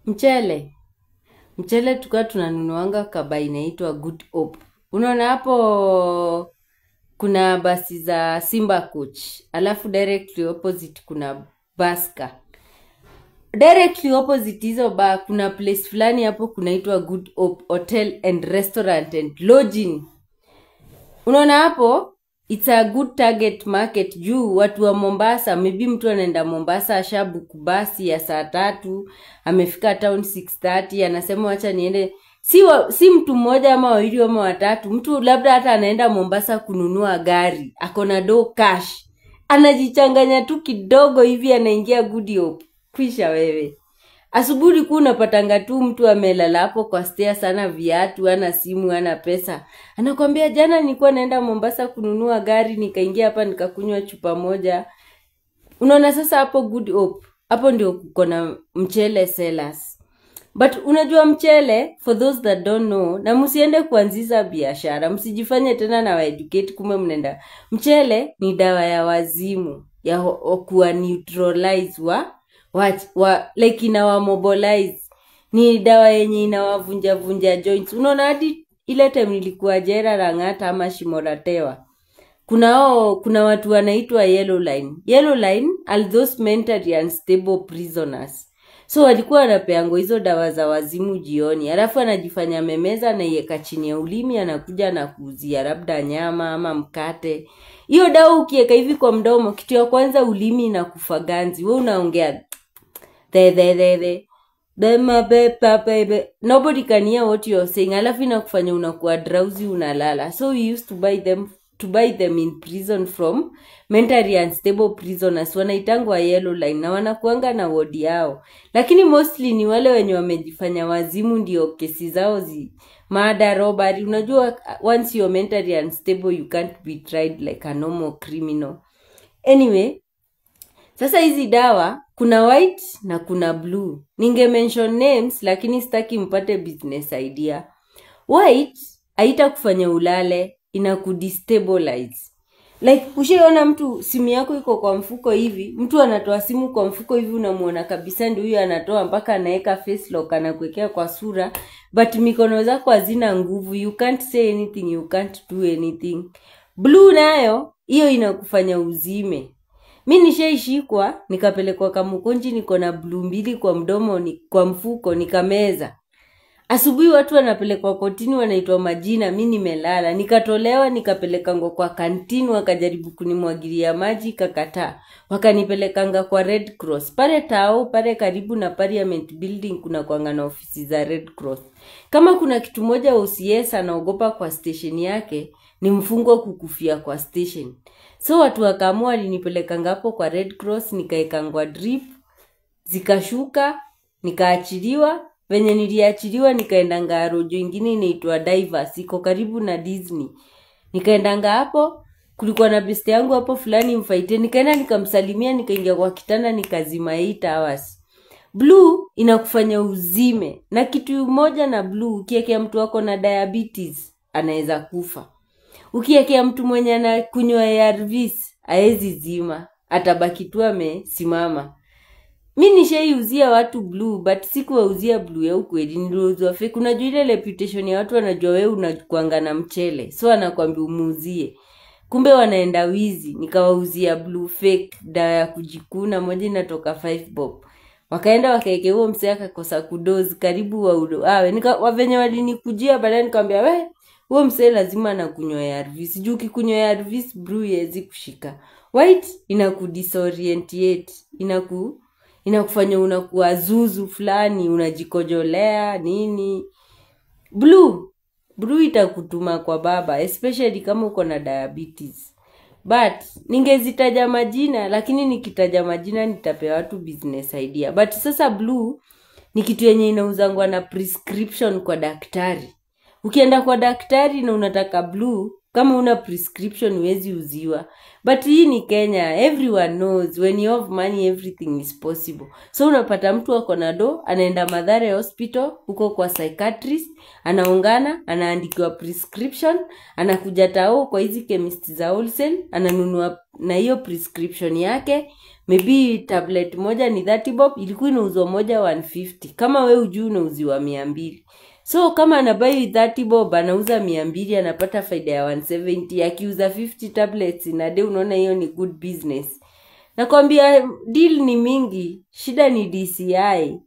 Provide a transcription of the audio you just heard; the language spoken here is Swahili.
Mchele tuka tunanunuanga kaba inaitwa Good Hope. Unaona hapo kuna basi za Simba Coach. Alafu directly opposite kuna Baska. Directly opposite hizo kuna place fulani hapo kunaitwa Good Hope Hotel and Restaurant and Lodging. Unaona hapo it's a good target market juu watu wa Mombasa, maybe mtu anaenda Mombasa ashabuku basi ya saa 3, amefika town 6:30, anasema acha niende. Si mtu mmoja ama wawili ama watatu, mtu labda hata anaenda Mombasa kununua gari, akona do cash, anajichanganya tu kidogo hivi anaingia Good Hope. Kwisha wewe. Asubuhi unapatanga tu mtu amelala hapo kwa stairs sana, viatu, ana simu, ana pesa. Anakuambia jana nilikuwa naenda Mombasa kununua gari, nikaingia hapa nikakunywa chupa moja. Unaona sasa hapo Good Hope. Hapo ndio kuko na mchele sellers. But unajua mchele, for those that don't know, na msiende kuanzisha biashara, msijifanye tena na educate kumbe mnenda. Mchele ni dawa ya wazimu, ya kuwa neutralize like inawamobilize. Ni dawa yenye inawavunja joints. Unaona hadi ile time nilikuwa jera Lang'ata ama Shimoratewa, kuna watu wanaitwa Yellow Line are those mentally unstable prisoners. So walikuwa wanapeango hizo dawa za wazimu jioni, alafu anajifanya memeza na iweka chini ya ulimi, anakuja na kuuzia labda nyama ama mkate. Hiyo dawa ukiweka hivi kwa mdomo, kitu ya kwanza ulimi inakufa ganzi. Wewe unaongea baby, nobody can hear what you're saying. Alafu inakufanya unakuwa drowsy, unalala. So we used to buy them in prison from mentally unstable prisoners. Wanaitangwa Yellow Line na wanakuanga na wodi yao. Lakini mostly ni wale wenye wamejifanya wazimu, ndio kesi zao murder, robbery. Unajua once you're mentally unstable you can't be tried like a normal criminal. Anyway, sasa hizi dawa kuna white na kuna blue. Ninge mention names lakini sitaki mpate business idea. White haita kufanya ulale, inakudestabilize. Like ushaona mtu simu yako iko kwa mfuko hivi, mtu anatoa simu kwa mfuko hivi, unamuona kabisa ndio huyo anatoa, mpaka anaweka face lock anakuwekea kwa sura, but mikono zako hazina nguvu, you can't say anything, you can't do anything. Blue nayo hiyo inakufanya uzime. Mimi nishaishikwa nikapelekwa Kamukunji, niko na blue 2 kwa mdomo, kwa mfuko nikameza. Asubuhi watu wanapelekwa kotini, wanaitwa majina, mimi nimelala. Nikatolewa nikapelekangwa kwa kantini, wakajaribu kunimwagilia maji kakataa. Wakanipelekanga kwa Red Cross. Pale tao, pale karibu na Parliament Building kuna kuanga na ofisi za Red Cross. Kama kuna kitu moja OCS anaogopa kwa station yake, ni mfungwa kukufia kwa station. So watu wakaamua walinipelekanga hapo kwa Red Cross, nikaekangwa drip, zikashuka, nikaachiliwa. Venye niliachiliwa nikaendanga rojo ingine inaitwa Divers, iko karibu na Disney. Nikaendanga hapo, kulikuwa na best yangu hapo fulani mfaite, nikaenda nikamsalimia, nikaingia kwa kitanda, nikazima 8 hours. Blue inakufanya uzime. Na kitu moja na blue, ukiekea mtu wako na diabetes anaweza kufa. Ukiekea mtu mwenye anakunywa ARVs haezi zima, atabaki tu amesimama. Mimi nishaiuzia watu blue, but sikuwauzia blue ya ukweli, niliuzwa fake. Unajua ile reputation ya watu wanajua wewe unakuanga na mchele, so anakuambia umuuzie. Kumbe wanaenda wizi. Nikawauzia blue fake, dawa ya kujikuna, moja inatoka 5 bob. Wakaenda wakaeke huo msee akakosa kudozi, karibu wavenye walinikujia baadaye, nikamwambia wewe huo msee lazima anakunywa ARVs. Juu ukikunywa ARVs blue haiwezi kushika. White inakudisorientate, inakufanya unakuwa zuzu fulani, unajikojolea nini. Blue itakutuma kwa baba, especially kama uko na diabetes. But ningezitaja majina, lakini nikitaja majina nitapea watu business idea. But sasa blue ni kitu yenye inauzangwa na prescription kwa daktari. Ukienda kwa daktari na unataka blue, kama una prescription huwezi uziwa. But hii ni Kenya, everyone knows when you have money everything is possible. So unapata mtu wako na do, anaenda Mathare Hospital, huko kwa psychiatrist, anaungana, anaandikiwa prescription, anakuja tao kwa hizi chemist za wholesale, ananunua na hiyo prescription yake, maybe tablet moja ni 30 bob, ilikuwa inauzwa moja 150. Kama we ujui unauziwa 200. So kama anabai 30 bob anauza 200, anapata faida ya 170. Akiuza 50 tablets in a day, unaona hiyo ni good business. Nakwambia deal ni mingi, shida ni DCI.